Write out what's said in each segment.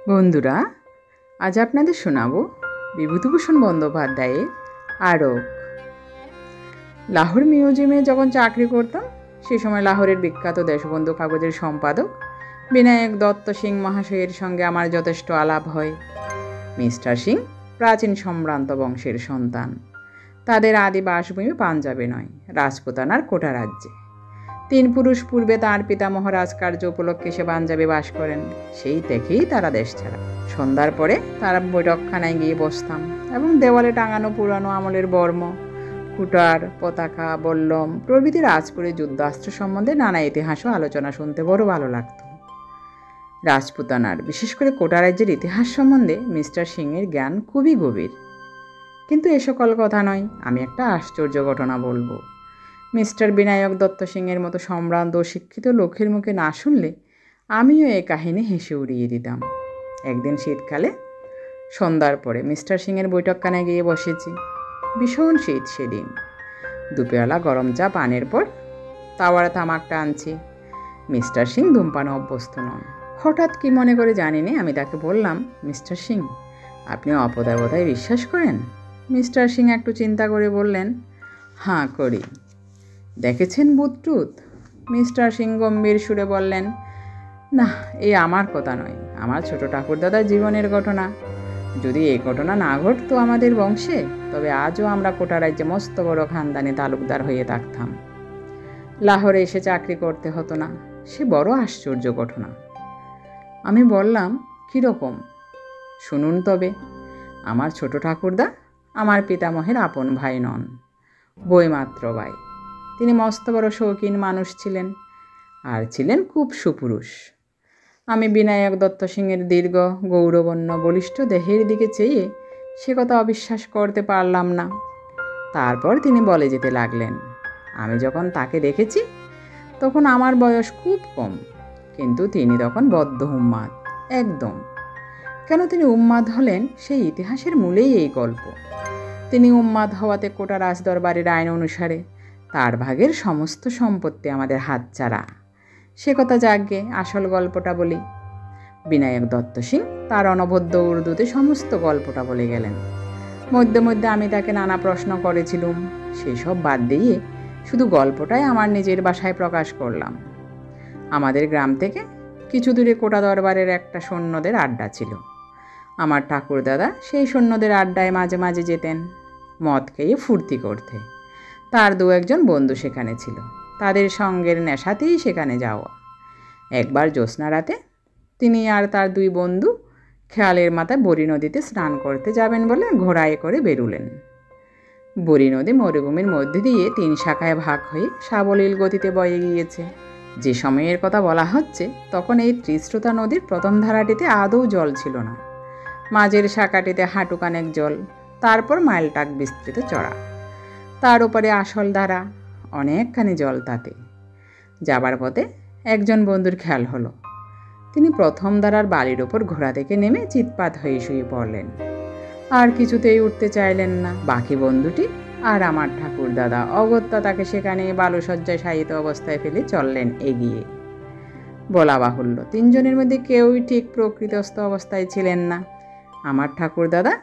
বন্ধুরা, আজ আপনাদের শোনাবো বিভূতিভূষণ বন্দ্যোপাধ্যায়ের আরক। লাহোর মিউজিয়ামে যখন চাকরি করতাম, সে সময় লাহোরের বিখ্যাত দেশবন্ধু কাগজের সম্পাদক বিনায়ক দত্ত সিং মহাশয়ের সঙ্গে আমার যথেষ্ট আলাপ হয়। মিস্টার সিং প্রাচীন সম্ভ্রান্ত বংশের সন্তান। তাদের আদি বাসভূমি পাঞ্জাবে নয়, রাজপুতানার কোটা রাজ্যে। 3 পুরুষ পূর্বে তাঁর পিতামহ রাজকার্য উপলক্ষে সে পাঞ্জাবে বাস করেন। সেই থেকেই তারা দেশ ছাড়া। সন্ধ্যার পরে তারা বৈঠকখানায় গিয়ে বসতাম এবং দেওয়ালে টাঙানো পুরানো আমলের বর্ম, কুটার, পতাকা, বল্লম প্রভৃতি রাজপুরের যুদ্ধাস্ত্র সম্বন্ধে নানা ইতিহাস ও আলোচনা শুনতে বড় ভালো লাগত। রাজপুতানার, বিশেষ করে কোটা রাজ্যের ইতিহাস সম্বন্ধে মিস্টার সিংয়ের জ্ঞান খুবই গভীর। কিন্তু এ সকল কথা নয়, আমি একটা আশ্চর্য ঘটনা বলবো। মিস্টার বিনায়ক দত্ত সিংয়ের মতো সম্ভ্রান্ত ও শিক্ষিত লোকের মুখে না শুনলে আমিও এই কাহিনী হেসে উড়িয়ে দিতাম। একদিন শীতকালে সন্ধ্যার পরে মিস্টার সিংয়ের বৈঠকখানায় গিয়ে বসেছি। ভীষণ শীত সেদিন। দুপেওয়ালা গরম চা পানের পর তাওয়ারে তামাকটা আনছি। মিস্টার সিং ধূমপানে অভ্যস্ত নন। হঠাৎ কি মনে করে জানি না, আমি তাকে বললাম, মিস্টার সিং, আপনি অপদাবধায় বিশ্বাস করেন? মিস্টার সিং একটু চিন্তা করে বললেন, হ্যাঁ করি। দেখেছেন ভূত-টুত? মিস্টার সিং গম্ভীর সুরে বললেন, না, এই আমার কথা নয়, আমার ছোট ঠাকুরদাদার জীবনের ঘটনা। যদি এই ঘটনা না ঘটতো আমাদের বংশে, তবে আজও আমরা কোটা রাজ্যে মস্ত বড় খানদানি তালুকদার হয়ে থাকতাম। লাহোরে এসে চাকরি করতে হতো না। সে বড় আশ্চর্য ঘটনা। আমি বললাম, কীরকম? শুনুন তবে। আমার ছোট ঠাকুরদা আমার পিতামহের আপন ভাই নন, বইমাত্র ভাই। তিনি মস্ত বড় শৌখিন মানুষ ছিলেন, আর ছিলেন খুব সুপুরুষ। আমি বিনায়ক দত্ত সিংয়ের দীর্ঘ গৌরবর্ণ বলিষ্ঠ দেহের দিকে চেয়ে সে কথা অবিশ্বাস করতে পারলাম না। তারপর তিনি বলে যেতে লাগলেন, আমি যখন তাকে দেখেছি তখন আমার বয়স খুব কম, কিন্তু তিনি তখন বদ্ধ উন্মাদ, একদম। কেন তিনি উন্মাদ হলেন, সেই ইতিহাসের মূলেই এই গল্প। তিনি উন্মাদ হওয়াতে কোটা রাজদরবারের আইন অনুসারে তার ভাগের সমস্ত সম্পত্তি আমাদের হাতছাড়া। সে কথা যাকগে, আসল গল্পটা বলি। বিনায়ক দত্ত সিং তার অনবদ্য উর্দুতে সমস্ত গল্পটা বলে গেলেন। মধ্যে মধ্যে আমি তাকে নানা প্রশ্ন করেছিলুম, সেসব বাদ দিয়ে শুধু গল্পটাই আমার নিজের ভাষায় প্রকাশ করলাম। আমাদের গ্রাম থেকে কিছু দূরে কোটা দরবারের একটা সৈন্যদের আড্ডা ছিল। আমার ঠাকুরদাদা সেই সৈন্যদের আড্ডায় মাঝে মাঝে যেতেন মদ খেয়ে ফুর্তি করতে। তার 2-1 বন্ধু সেখানে ছিল, তাদের সঙ্গের নেশাতেই সেখানে যাওয়া। একবার জ্যোৎস্না রাতে তিনি আর তার 2 বন্ধু খেয়ালের মাথায় বরী নদীতে স্নান করতে যাবেন বলে ঘোড়ায় করে বেরুলেন। বরী নদী মরুভূমির মধ্যে দিয়ে 3 শাখায় ভাগ হয়ে সাবলীল গতিতে বয়ে গিয়েছে। যে সময়ের কথা বলা হচ্ছে, তখন এই ত্রিস্রোতা নদীর প্রথম ধারাটিতে আদৌ জল ছিল না। মাঝের শাখাটিতে হাঁটুকানেক জল, তারপর মাইলটাক বিস্তৃত চড়া, তার উপরে আসল ধারা, অনেকখানি জল তাতে। যাবার পথে একজন বন্ধুর খেয়াল হলো, তিনি প্রথম ধারার বালির ওপর ঘোড়া থেকে নেমে চিৎপাত হয়ে শুয়ে পড়লেন। আর কিছুতেই উঠতে চাইলেন না। বাকি বন্ধুটি আর আমার ঠাকুরদাদা অগত্যা তাকে সেখানে বালুসজ্জায় শায়িত অবস্থায় ফেলে চললেন এগিয়ে। বলা বাহুল্য, 3 জনের মধ্যে কেউই ঠিক প্রকৃতস্থ অবস্থায় ছিলেন না। আমার ঠাকুরদাদা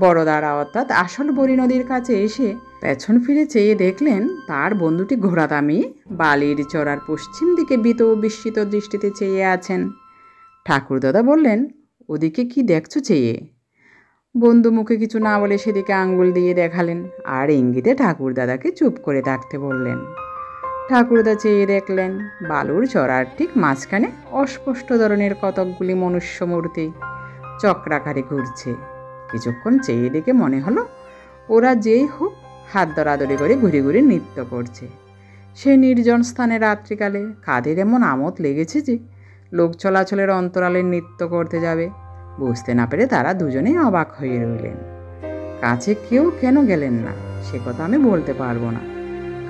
বড়দারা অর্থাৎ আসল বরী নদীর কাছে এসে পেছন ফিরে চেয়ে দেখলেন তার বন্ধুটি ঘোড়া থামিয়ে বালির চড়ার পশ্চিম দিকে ভীত ও বিস্মিত দৃষ্টিতে চেয়ে আছেন। ঠাকুরদাদা বললেন, ওদিকে কি দেখছো চেয়ে? বন্ধু মুখে কিছু না বলে সেদিকে আঙ্গুল দিয়ে দেখালেন আর ইঙ্গিতে ঠাকুরদাদাকে চুপ করে থাকতে বললেন। ঠাকুরদা চেয়ে দেখলেন বালুর চড়ার ঠিক মাঝখানে অস্পষ্ট ধরনের কতকগুলি মনুষ্য মূর্তি চক্রাকারে ঘুরছে। কিছুক্ষণ চেয়ে দেখে মনে হলো ওরা যেই হোক হাত ধরাধরি করে ঘুরে ঘুরে নৃত্য করছে। সে নির্জন স্থানে রাত্রিকালে কাদের এমন আমোদ লেগেছে যে লোক চলাচলের অন্তরালে নৃত্য করতে যাবে। বুঝতে না পেরে তারা দুজনেই অবাক হয়ে রইলেন। কাছে কেউ কেন গেলেন না সে কথা আমি বলতে পারবো না,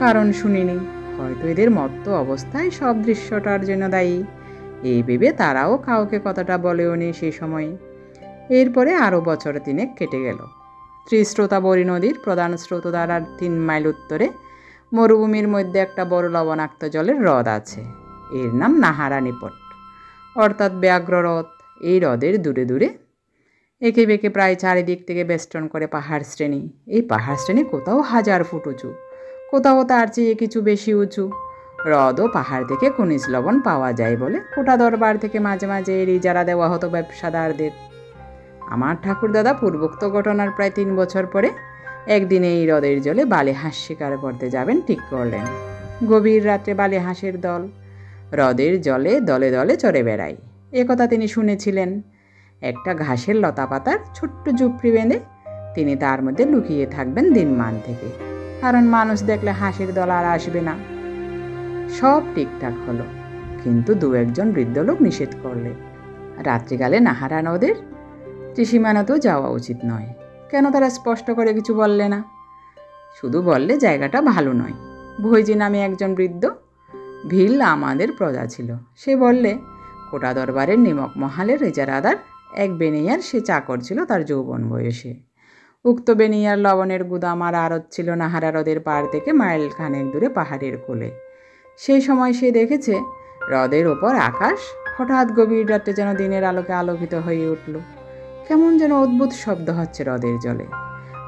কারণ শুনিনি। হয়তো এদের মত্ত অবস্থায় সব দৃশ্যটার জন্য দায়ী, এই ভেবে তারাও কাউকে কথাটা বলেও নি সেই সময়। এরপরে আরও বছর 3 কেটে গেল। ত্রিস্রোতা বরী নদীর প্রধান স্রোতধারার 3 মাইল উত্তরে মরুভূমির মধ্যে একটা বড় লবণাক্ত জলের হ্রদ আছে। এর নাম নাহারানিপট, অর্থাৎ ব্যাঘ্র হ্রদ। এই হ্রদের দূরে দূরে এঁকে বেঁকে প্রায় চারিদিক থেকে বেষ্টন করে পাহাড় শ্রেণী। এই পাহাড় শ্রেণী কোথাও 1000 ফুট উঁচু, কোথাও তার চেয়ে কিছু বেশি উঁচু। হ্রদ ও পাহাড় থেকে খনিজ লবণ পাওয়া যায় বলে কোটা দরবার থেকে মাঝে মাঝে এর ইজারা দেওয়া হতো ব্যবসাদারদের। আমার ঠাকুরদাদা পূর্বোক্ত ঘটনার প্রায় 3 বছর পরে একদিন এই হ্রদের জলে বালি হাঁস শিকার করতে যাবেন ঠিক করলেন। গভীর রাত্রে বালি হাঁসের দল হ্রদের জলে দলে দলে চড়ে বেড়ায়, একথা তিনি শুনেছিলেন। একটা ঘাসের লতা পাতার ছোট্ট ঝুপড়ি বেঁধে তিনি তার মধ্যে লুকিয়ে থাকবেন দিনমান থেকে, কারণ মানুষ দেখলে হাঁসের দল আর আসবে না। সব ঠিকঠাক হলো, কিন্তু 2-1 বৃদ্ধ লোক নিষেধ করলে। রাত্রিকালে নাহারা নদের ত্রিসীমানাতেও যাওয়া উচিত নয়। কেন তারা স্পষ্ট করে কিছু বললে না? শুধু বললে জায়গাটা ভালো নয়। ভৈজি নামে একজন বৃদ্ধ ভিল আমাদের প্রজা ছিল। সে বললে কোটা দরবারের নিমক মহালের রেজারাদার এক বেনিয়ার সে চাকর ছিল তার যৌবন বয়সে। উক্ত বেনিয়ার লবণের গুদাম আর আড়ত ছিল নাহারা হ্রদের পাড় থেকে মাইল খানেক দূরে পাহাড়ের কোলে। সেই সময় সে দেখেছে হ্রদের ওপর আকাশ হঠাৎ গভীর রাতে যেন দিনের আলোকে আলোকিত হয়ে উঠল। কেমন যেন অদ্ভুত শব্দ হচ্ছে হ্রদের জলে।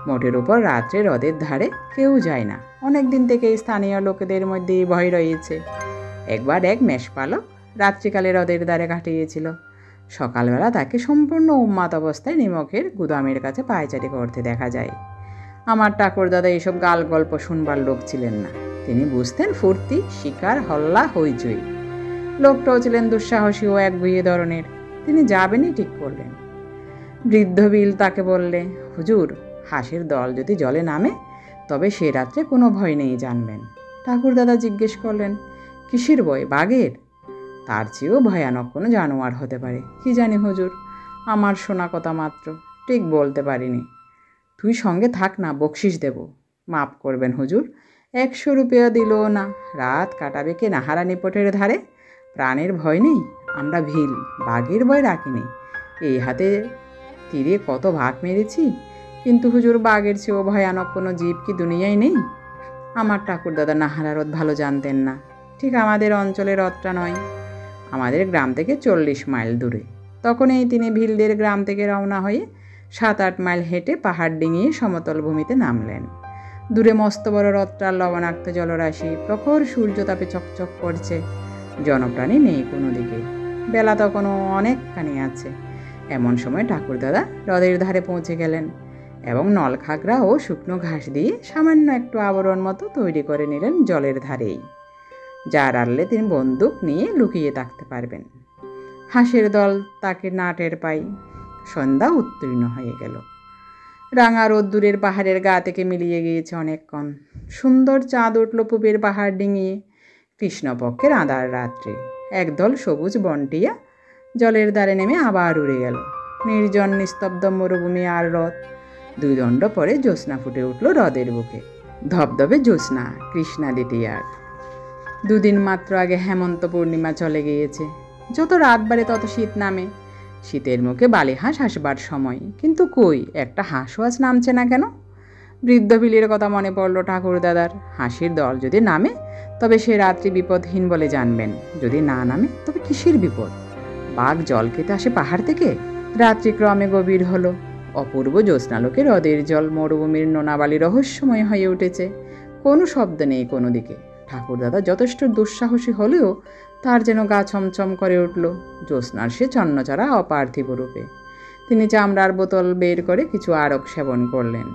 মোটের উপর রাত্রে হ্রদের ধারে কেউ যায় না। অনেক দিন থেকে স্থানীয় লোকেদের মধ্যে ভয় রয়েছে। একবার এক মেষপালক রাত্রিকালে হ্রদের ধারে কাটিয়েছিল। সকালবেলা তাকে সম্পূর্ণ উন্মাদ অবস্থায় নিমকের গুদামের কাছে পায়চারি করতে দেখা যায়। আমার ঠাকুরদাদা এসব গাল গল্প শুনবার লোক ছিলেন না। তিনি বুঝতেন ফুর্তি, শিকার, হল্লা, হইচই। লোকটাও ছিলেন দুঃসাহসী ও একগুঁয়ে ধরনের। তিনি যাবেনই ঠিক করলেন। বৃদ্ধ বিল তাকে বললে, হুজুর, হাঁসের দল যদি জলে নামে তবে সে রাত্রে কোনো ভয় নেই জানবেন। ঠাকুরদাদা জিজ্ঞেস করলেন, কিসের ভয়? বাঘের? তার চেয়েও ভয়ানক কোনো জানোয়ার হতে পারে। কি জানি হুজুর, আমার শোনা কথা মাত্র, ঠিক বলতে পারিনি। তুই সঙ্গে থাক না, বকশিস দেব। মাফ করবেন হুজুর, 100 রুপিয়া দিলও না। রাত কাটাবে কে নাহারা নিপটের ধারে? প্রাণের ভয় নেই। আমরা ভিল, বাঘের ভয় রাখিনি। এই হাতে তীরে কত ভাগ মেরেছি, কিন্তু হুজুর বাঘের চেয়েও ভয়ানক কোনো জীব কি দুনিয়ায় নেই? আমার ঠাকুরদাদা নাহারা হ্রদ ভালো জানতেন না। ঠিক আমাদের অঞ্চলের হ্রদটা নয়, আমাদের গ্রাম থেকে 40 মাইল দূরে। তখনই তিনি ভিলদের গ্রাম থেকে রওনা হয়ে 7-8 মাইল হেঁটে পাহাড় ডিঙিয়ে সমতল ভূমিতে নামলেন। দূরে মস্ত বড় হ্রদটার লবণাক্ত জলরাশি প্রখর সূর্যতাপে চকচক করছে। জনপ্রাণী নেই কোনো দিকে। বেলা তখনও অনেকখানি আছে। এমন সময় ঠাকুরদাদা হ্রদের ধারে পৌঁছে গেলেন এবং নলখাগড়া ও শুকনো ঘাস দিয়ে সামান্য একটু আবরণ মতো তৈরি করে নিলেন জলের ধারেই, যার আড়লে তিনি বন্দুক নিয়ে লুকিয়ে থাকতে পারবেন। হাঁসের দল তাকে না টের পাই। সন্ধ্যা উত্তীর্ণ হয়ে গেল। রাঙা রোদ্দুরের পাহাড়ের গা থেকে মিলিয়ে গিয়েছে অনেকক্ষণ। সুন্দর চাঁদ উঠল পূবের পাহাড় ডিঙিয়ে। কৃষ্ণপক্ষের আঁধার রাত্রি। একদল সবুজ বনটিয়া জলের দ্বারে নেমে আবার উড়ে গেল। নির্জন নিস্তব্ধ মরুভূমি আর হ্রদ। 2 দণ্ড পরে জ্যোৎস্না ফুটে উঠল হ্রদের বুকে। ধবধবে জ্যোৎস্না, কৃষ্ণা দ্বিতীয়ার। 2 দিন মাত্র আগে হেমন্ত পূর্ণিমা চলে গিয়েছে। যত রাত বাড়ে তত শীত নামে। শীতের মুখে বালি হাঁস আসবার সময়, কিন্তু কই একটা হাঁসও আজ নামছে না কেন? বৃদ্ধ বিলের কথা মনে পড়ল ঠাকুরদাদার। হাঁসের দল যদি নামে তবে সে রাত্রি বিপদহীন বলে জানবেন। যদি না নামে তবে কিসের বিপদ? বাঘ জল খেতে আসে পাহাড় থেকে? রাত্রি ক্রমে গভীর হলো। অপূর্ব জ্যোৎস্নালোকে হ্রদের জল মরুভূমির নোনাবালি রহস্যময় হয়ে উঠেছে। কোনো শব্দ নেই কোনো দিকে। ঠাকুরদাদা যথেষ্ট দুঃসাহসী হলেও তার যেন গা ছমছম করে উঠল। জ্যোৎস্নার সে চন্নচড়া অপার্থিব রূপে। তিনি চামড়ার বোতল বের করে কিছু আরক সেবন করলেন।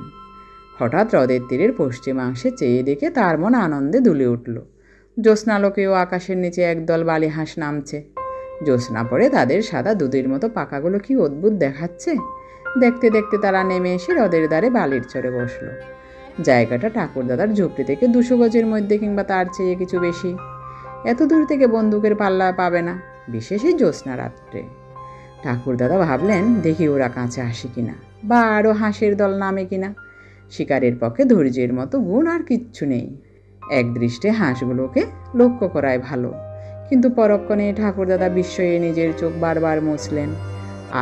হঠাৎ হ্রদের তীরের পশ্চিমাংশে চেয়ে দেখে তার মন আনন্দে দুলে উঠল। জ্যোৎস্নালোকেও আকাশের নিচে একদল বালি হাঁস নামছে। জ্যোৎস্না পড়ে তাদের সাদা দুধের মতো পাখাগুলো কি অদ্ভুত দেখাচ্ছে। দেখতে দেখতে তারা নেমে এসে হ্রদের ধারে বালির চরে বসল। জায়গাটা ঠাকুরদাদার ঝুপড়ি থেকে 200 গজের মধ্যে কিংবা তার চেয়ে কিছু বেশি। এত দূর থেকে বন্দুকের পাল্লা পাবে না, বিশেষ এই জ্যোৎস্না রাত্রে। ঠাকুরদাদা ভাবলেন, দেখি ওরা কাছে আসে কিনা, বা আরও হাঁসের দল নামে কিনা। শিকারের পক্ষে ধৈর্যের মতো গুণ আর কিচ্ছু নেই। এক দৃষ্টে হাঁসগুলোকে লক্ষ্য করাই ভালো। কিন্তু পরক্ষণে ঠাকুরদাদা বিস্ময়ে নিজের চোখ বারবার মুছলেন।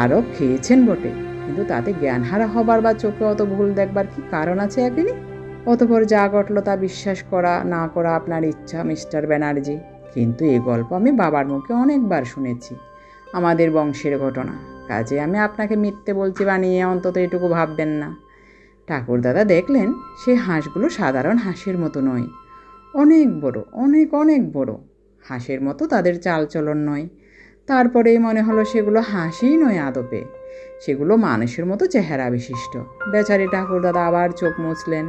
আরও খেয়েছেন বটে, কিন্তু তাতে জ্ঞানহারা হবার বা চোখে অত ভুল দেখবার কি কারণ আছে এখনই? অতপর যা ঘটল তা বিশ্বাস করা না করা আপনার ইচ্ছা মিস্টার ব্যানার্জি, কিন্তু এই গল্প আমি বাবার মুখে অনেকবার শুনেছি। আমাদের বংশের ঘটনা, কাজে আমি আপনাকে মিথ্যে বলছি বানিয়ে অন্তত এটুকু ভাববেন না। ঠাকুরদাদা দেখলেন সেই হাঁসগুলো সাধারণ হাঁসের মতো নয়, অনেক বড়, অনেক অনেক বড়। হাঁসের মতো তাদের চালচলন নয়। তারপরেই মনে হলো সেগুলো হাঁসই নয় আদপে, সেগুলো মানুষের মতো চেহারা বিশিষ্ট। বেচারি ঠাকুরদাদা আবার চোখ মুছলেন।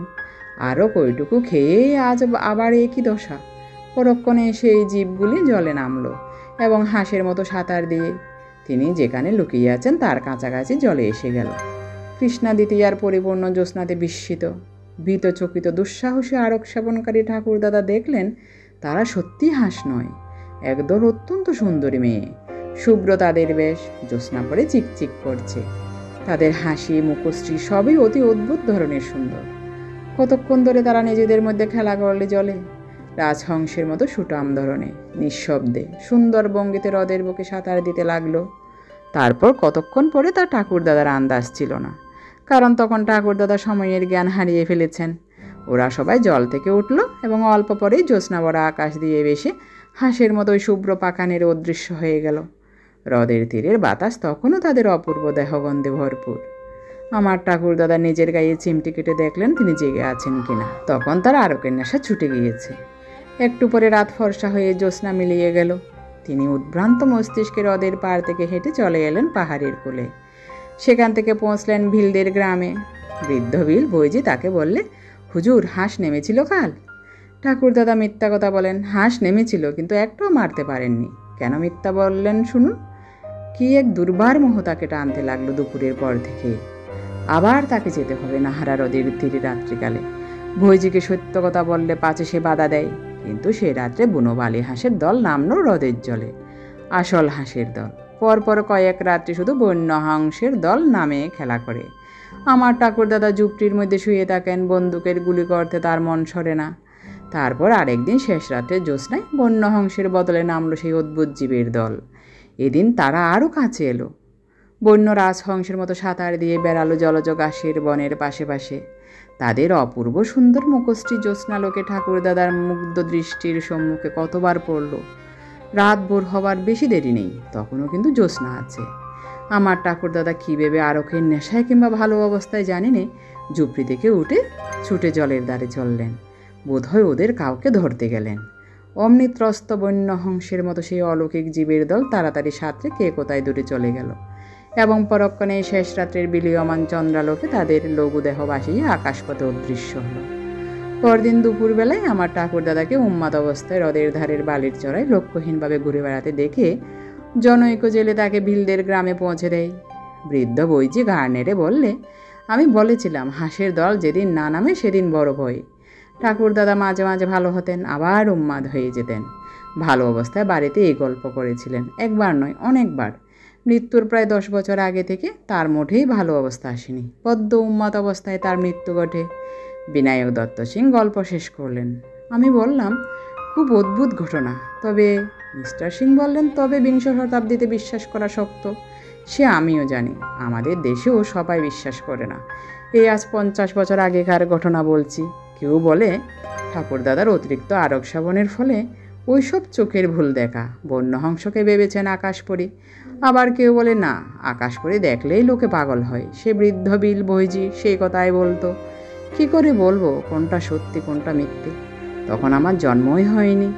আরও কইটুকু খেয়েই আজ আবার একই দশা। পরক্ষণে সেই জীবগুলি জলে নামলো এবং হাঁসের মতো সাঁতার দিয়ে তিনি যেখানে লুকিয়ে আছেন তার কাছাকাছি জলে এসে গেল। কৃষ্ণা দ্বিতীয়ার পরিপূর্ণ জ্যোৎস্নাতে বিস্মিত, ভীতচকিত দুঃসাহসী আরক সেবনকারী ঠাকুরদাদা দেখলেন তারা সত্যি হাঁস নয়, একদল অত্যন্ত সুন্দরী মেয়ে। শুভ্র তাদের বেশ, জ্যোৎস্না পরে চিকচিক করছে। তাদের হাসি, মুখশ্রী সবই অতি অদ্ভুত ধরনের সুন্দর। কতক্ষণ ধরে তারা নিজেদের মধ্যে খেলা করলে জলে, রাজহংসের মতো সুটাম ধরনে নিঃশব্দে সুন্দর ভঙ্গিতে হ্রদের বুকে সাঁতার দিতে লাগলো। তারপর কতক্ষণ পরে তার ঠাকুরদাদার আন্দাজ ছিল না, কারণ তখন ঠাকুরদাদা সময়ের জ্ঞান হারিয়ে ফেলেছেন। ওরা সবাই জল থেকে উঠল এবং অল্প পরেই জ্যোৎস্না ভরা আকাশ দিয়ে ভেসে হাঁসের মতো ওই শুভ্র পাখানের অদৃশ্য হয়ে গেল। হ্রদের তীরের বাতাস তখনও তাদের অপূর্ব দেহগন্ধে ভরপুর। আমার ঠাকুরদাদা নিজের গায়ে চিমটি কেটে দেখলেন তিনি জেগে আছেন কিনা। তখন তার আরকের নেশা ছুটে গিয়েছে। একটু পরে রাত ফর্সা হয়ে জ্যোৎস্না মিলিয়ে গেল। তিনি উদ্ভ্রান্ত মস্তিষ্কে হ্রদের পাড় থেকে হেঁটে চলে এলেন পাহাড়ের কোলে। সেখান থেকে পৌঁছলেন ভিলদের গ্রামে। বৃদ্ধ ভিল বৈজি তাকে বললে, হুজুর, হাঁস নেমেছিল কাল? ঠাকুরদাদা মিথ্যা কথা বলেন। হাঁস নেমেছিল, কিন্তু একটাও মারতে পারেননি। কেন মিথ্যা বললেন শুনুন। কি এক দুর্বার মোহ তাকে টানতে লাগলো দুপুরের পর থেকে। আবার তাকে যেতে হবে নাহারা হ্রদের তীরে রাত্রিকালে। ভৈজিকে সত্য কথা বললে পাছে সে বাধা দেয়, কিন্তু সে রাত্রে বুনো বালি হাঁসের দল নামলো হ্রদের জলে, আসল হাঁসের দল। পরপর কয়েক রাত্রি শুধু বন্য হাঁসের দল নামে খেলা করে। আমার ঠাকুরদাদা ঝুপড়ির মধ্যে শুয়ে থাকেন, বন্দুকের গুলি করতে তার মন সরে না। তারপর আরেকদিন শেষ রাত্রে জ্যোৎস্নায় বন্য হংসের বদলে নামলো সেই অদ্ভুত জীবের দল। এদিন তারা আরও কাছে এলো। বন্য রাজহংসের মতো সাঁতার দিয়ে বেড়ালো জলজ ঘাসের বনের পাশে পাশে। তাদের অপূর্ব সুন্দর মুখশ্রী জ্যোৎস্নালোকে ঠাকুরদাদার মুগ্ধ দৃষ্টির সম্মুখে কতবার পড়ল। রাত ভোর হবার বেশি দেরি নেই, তখনও কিন্তু জ্যোৎস্না আছে। আমার ঠাকুরদাদা কী ভেবে আরকের নেশায় কিংবা ভালো অবস্থায় জানি নে, ঝুপড়ি থেকে উঠে ছুটে জলের ধারে চললেন। বোধহয় ওদের কাউকে ধরতে গেলেন। অমনি ত্রস্ত বন্য হংসের মতো সেই অলৌকিক জীবের দল তাড়াতাড়ি সাঁতরে কে কোথায় দূরে চলে গেল এবং পরক্ষণে শেষ রাত্রের বিলীয়মান চন্দ্রালোকে তাদের লঘু দেহ ভাসিয়ে আকাশপথে অদৃশ্য হলো। পরদিন দুপুরবেলায় আমার ঠাকুরদাদাকে উন্মাদ অবস্থায় হ্রদের ধারের বালির চড়ায় লক্ষ্যহীনভাবে ঘুরে বেড়াতে দেখে জনৈক জেলে তাকে ভিলদের গ্রামে পৌঁছে দেয়। বৃদ্ধ বৈজি ঘাড় নেড়ে বললে, আমি বলেছিলাম হাঁসের দল যেদিন না নামে সেদিন বড় ভয়। ঠাকুরদাদা মাঝে মাঝে ভালো হতেন, আবার উন্মাদ হয়ে যেতেন। ভালো অবস্থায় বাড়িতে এই গল্প করেছিলেন, একবার নয় অনেকবার। মৃত্যুর প্রায় 10 বছর আগে থেকে তার মোটেই ভালো অবস্থা আসেনি। বদ্ধ উন্মাদ অবস্থায় তার মৃত্যু ঘটে। বিনায়ক দত্ত সিং গল্প শেষ করলেন। আমি বললাম, খুব অদ্ভুত ঘটনা। তবে মিস্টার সিং বললেন, তবে বিংশ শতাব্দীতে বিশ্বাস করা শক্ত। সে আমিও জানি, আমাদের দেশেও সবাই বিশ্বাস করে না। এই আজ 50 বছর আগেকার ঘটনা বলছি। কেউ বলে ঠাকুরদাদার অতিরিক্ত আরক সেবনের ফলে ওইসব চোখের ভুল দেখা, বন্যহংসকে ভেবেছেন আকাশপরী। আবার কেউ বলে না, আকাশপরী দেখলেই লোকে পাগল হয়। সে বৃদ্ধ বিল বৈজি সেই কথাই বলতো। কি করে বলবো কোনটা সত্যি কোনটা মিথ্যে? তখন আমার জন্মই হয়নি।